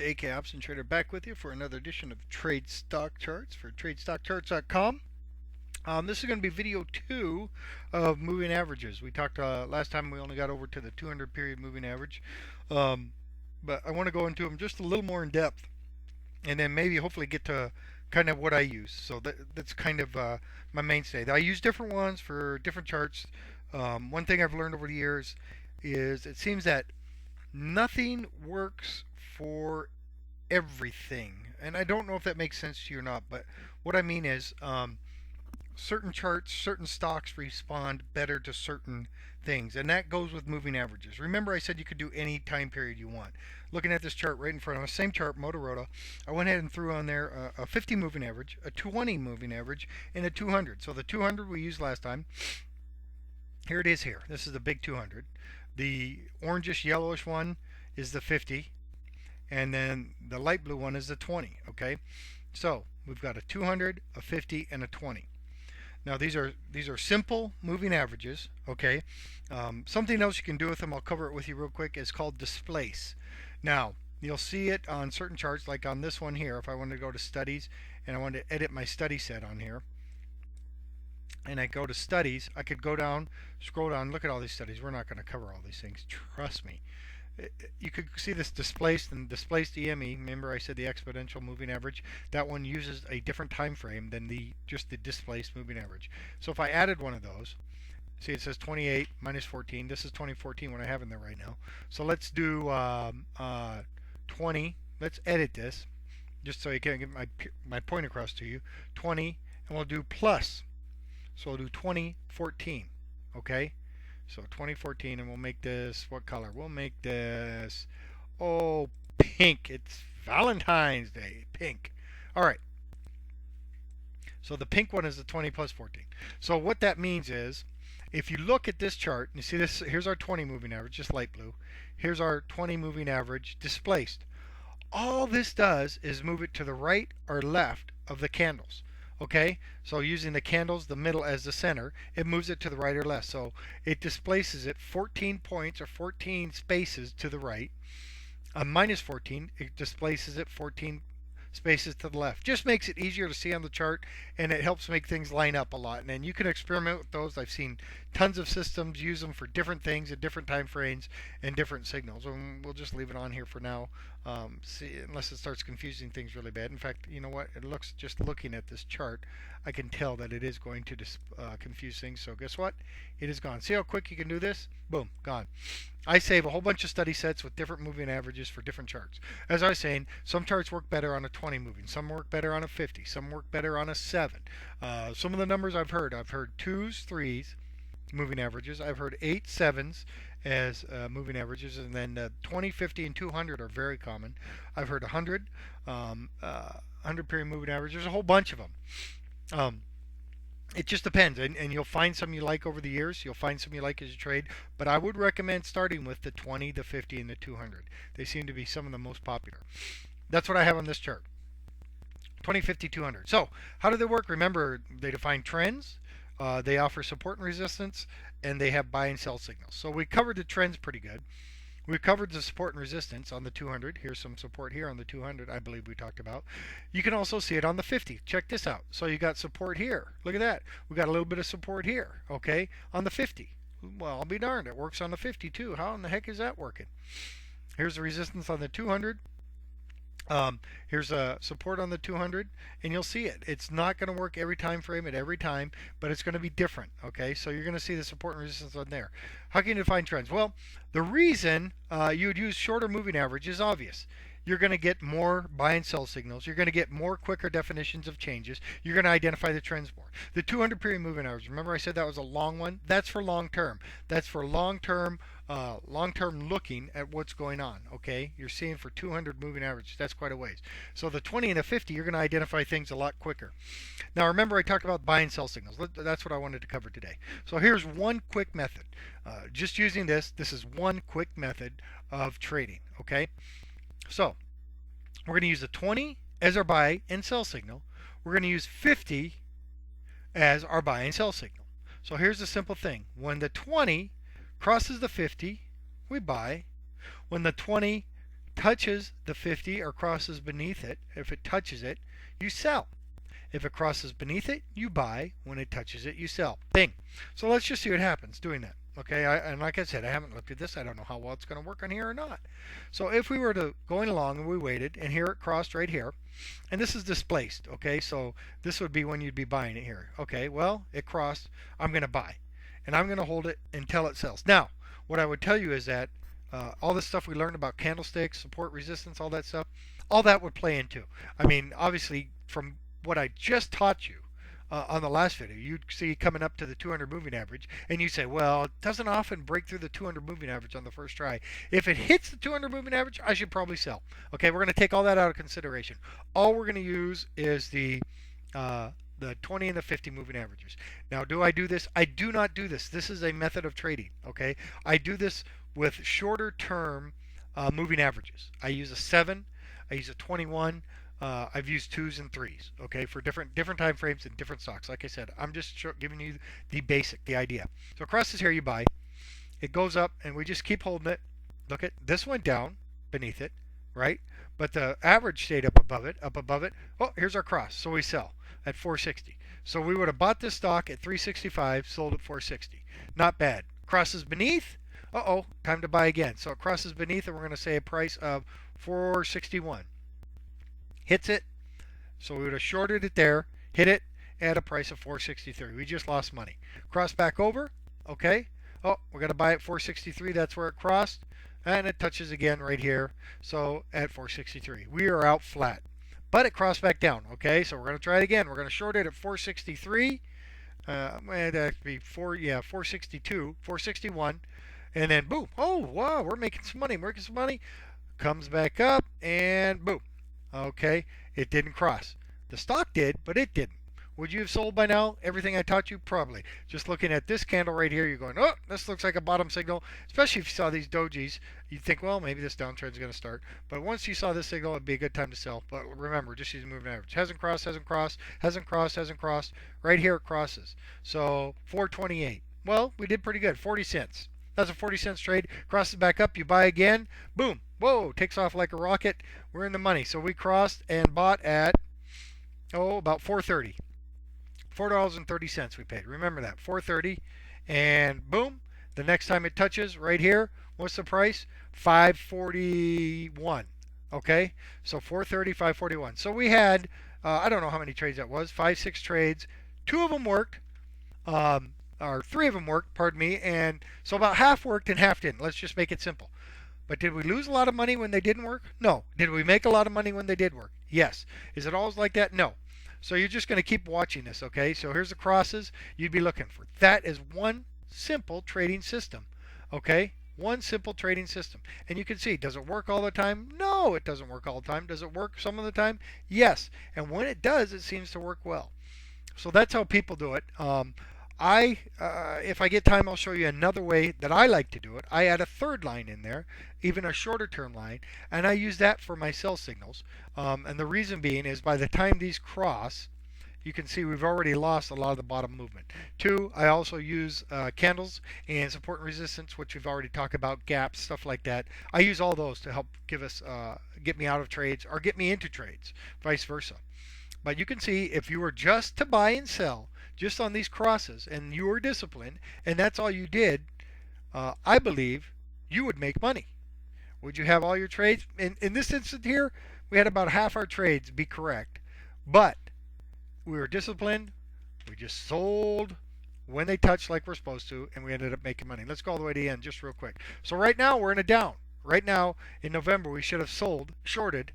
AK Option Trader back with you for another edition of Trade Stock Charts for TradeStockCharts.com. This is going to be video 2 of moving averages. We talked last time, we only got over to the 200 period moving average, but I want to go into them just a little more in depth, and then maybe hopefully get to kind of what I use. So that's kind of my mainstay. I use different ones for different charts. One thing I've learned over the years is it seems that nothing works for everything. And I don't know if that makes sense to you or not, but what I mean is certain charts, certain stocks respond better to certain things, and that goes with moving averages. Remember, I said you could do any time period you want. Looking at this chart right in front of us, same chart, Motorola, I went ahead and threw on there a 50 moving average, a 20 moving average, and a 200. So the 200 we used last time, here it is here. This is the big 200. The orangish yellowish one is the 50, and then the light blue one is the 20. Okay, so we've got a 200, a 50, and a 20. Now these are simple moving averages. Okay, something else you can do with them, I'll cover it with you real quick, is called displace. Now you'll see it on certain charts, like on this one here. If I wanted to go to studies and I wanted to edit my study set on here, and I go to studies, I could go down, scroll down, look at all these studies. We're not going to cover all these things, trust me. You could see this displaced and displaced EME. Remember I said the exponential moving average? That one uses a different time frame than just the displaced moving average. So if I added one of those, see it says 28 minus 14. This is 2014 what I have in there right now. So let's do 20. Let's edit this just so you can get my point across to you. 20, and we'll do plus. So we'll do 2014, okay? So 2014, and we'll make this, what color? We'll make this, oh, pink. It's Valentine's Day, pink. All right. So the pink one is the 20 plus 14. So what that means is, if you look at this chart, and you see this, here's our 20 moving average, just light blue. Here's our 20 moving average displaced. All this does is move it to the right or left of the candles. Okay, so using the candles, the middle as the center, it moves it to the right or left. So it displaces it 14 points or 14 spaces to the right. Minus 14, it displaces it 14 spaces to the left. Just makes it easier to see on the chart, and it helps make things line up a lot. And you can experiment with those. I've seen tons of systems use them for different things at different time frames and different signals. And we'll just leave it on here for now, unless it starts confusing things really bad. In fact, you know what? It looks, just looking at this chart, I can tell that it is going to confuse things. So guess what? It is gone. See how quick you can do this? Boom, gone. I save a whole bunch of study sets with different moving averages for different charts. As I was saying, some charts work better on a 20 moving, some work better on a 50, some work better on a 7. Some of the numbers I've heard 2s, 3s moving averages. I've heard 8, 7s as moving averages, and then 20, 50, and 200 are very common. I've heard 100, 100 period moving averages. There's a whole bunch of them. It just depends, and you'll find some you like over the years. You'll find some you like as you trade, but I would recommend starting with the 20, the 50, and the 200. They seem to be some of the most popular. That's what I have on this chart. 20, 50, 200. So how do they work? Remember, they define trends, they offer support and resistance, and they have buy and sell signals. So we covered the trends pretty good. We covered the support and resistance on the 200. Here's some support here on the 200, I believe we talked about. You can also see it on the 50. Check this out. So you got support here. Look at that. We got a little bit of support here, okay, on the 50. Well, I'll be darned. It works on the 50 too. How in the heck is that working? Here's the resistance on the 200. Here's a support on the 200, and you'll see it. It's not going to work every time frame at every time, but it's going to be different. Okay, so you're going to see the support and resistance on there. How can you define trends? Well, the reason you would use shorter moving average is obvious. You're going to get more buy and sell signals. You're going to get more quicker definitions of changes. You're going to identify the trends more. The 200 period moving average, remember I said that was a long one? That's for long term. That's for long term looking at what's going on. Okay, you're seeing for 200 moving average, that's quite a ways. So the 20 and the 50, you're going to identify things a lot quicker. Now remember I talked about buy and sell signals. That's what I wanted to cover today. So here's one quick method. Just using this is one quick method of trading. Okay, so we're going to use the 20 as our buy and sell signal. We're going to use 50 as our buy and sell signal. So here's the simple thing. When the 20 crosses the 50, we buy. When the 20 touches the 50 or crosses beneath it, if it touches it, you sell. If it crosses beneath it, you buy. When it touches it, you sell. Bing. So let's just see what happens doing that. Okay, and like I said, I haven't looked at this. I don't know how well it's going to work on here or not. So if we were to going along and we waited, and here it crossed right here, and this is displaced. Okay, so this would be when you'd be buying it here. Okay, well, it crossed. I'm going to buy, and I'm going to hold it until it sells. Now, what I would tell you is that all this stuff we learned about candlesticks, support, resistance, all that stuff, all that would play into. I mean, obviously, from what I just taught you on the last video, you'd see coming up to the 200 moving average, and you say, well, it doesn't often break through the 200 moving average on the first try. If it hits the 200 moving average, I should probably sell. Okay, we're going to take all that out of consideration. All we're going to use is the 20 and the 50 moving averages. Now, do I do this? I do not do this. This is a method of trading. Okay, I do this with shorter term moving averages. I use a 7, I use a 21. I've used 2s and 3s, okay, for different time frames and different stocks. Like I said, I'm just giving you the basic, the idea. So crosses here, you buy. It goes up, and we just keep holding it. Look at this, went down beneath it, right? But the average stayed up above it, Oh, here's our cross, so we sell at 460. So we would have bought this stock at 365, sold at 460. Not bad. Crosses beneath. Uh-oh, time to buy again. So it crosses beneath, and we're going to say a price of 461. Hits it, so we would have shorted it there, hit it at a price of 463. We just lost money. Cross back over, okay. Oh, we're going to buy at 463. That's where it crossed, and it touches again right here. So at 463, we are out flat, but it crossed back down. Okay, so we're going to try it again. We're going to short it at 463. That'd be 462, 461, and then boom. Oh wow, we're making some money. Comes back up, and boom. Okay, it didn't cross. The stock did, but it didn't. Would you have sold by now? Everything I taught you? Probably. Just looking at this candle right here, you're going, oh, this looks like a bottom signal. Especially if you saw these dojis, you'd think, well, maybe this downtrend is going to start. But once you saw this signal, it'd be a good time to sell. But remember, just use moving average. Hasn't crossed. Right here it crosses. So 428. Well, we did pretty good. 40 cents. That's a 40 cents trade. Crosses back up. You buy again. Boom. Whoa. Takes off like a rocket. We're in the money. So we crossed and bought at, about 430. $4.30 we paid. Remember that. 430. And boom. The next time it touches right here, what's the price? 541. Okay. So 430, 541. So we had, I don't know how many trades that was. 5, 6 trades. 2 of them worked. Or 3 of them worked, pardon me, and so about half worked and half didn't. Let's just make it simple. But did we lose a lot of money when they didn't work? No. Did we make a lot of money when they did work? Yes. Is it always like that? No. So you're just going to keep watching this, okay? So here's the crosses you'd be looking for. That is one simple trading system, okay? One simple trading system. And you can see, does it work all the time? No, it doesn't work all the time. Does it work some of the time? Yes. And when it does, it seems to work well. So that's how people do it. If I get time, I'll show you another way that I like to do it. I add a third line in there, even a shorter term line, and I use that for my sell signals. And the reason being is by the time these cross, you can see we've already lost a lot of the bottom movement. 2, I also use candles and support and resistance, which we've already talked about, gaps, stuff like that. I use all those to help get me out of trades or get me into trades, vice versa. But you can see if you were just to buy and sell, just on these crosses, and you were disciplined, and that's all you did, I believe you would make money. Would you have all your trades? In this instance here, we had about half our trades be correct, but we were disciplined. We just sold when they touched like we're supposed to, and we ended up making money. Let's go all the way to the end just real quick. So right now we're in a down. Right now in November we should have shorted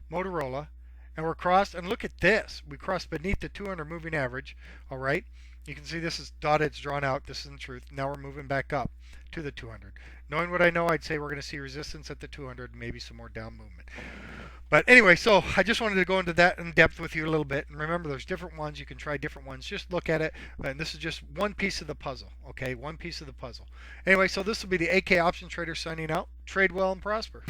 Motorola. And we're crossed, and look at this. We crossed beneath the 200 moving average. All right. You can see this is dotted, it's drawn out. This isn't truth. Now we're moving back up to the 200. Knowing what I know, I'd say we're going to see resistance at the 200, maybe some more down movement. But anyway, so I just wanted to go into that in depth with you a little bit. And remember, there's different ones. You can try different ones. Just look at it. And this is just one piece of the puzzle. Okay, one piece of the puzzle. Anyway, so this will be the AK Option Trader signing out. Trade well and prosper.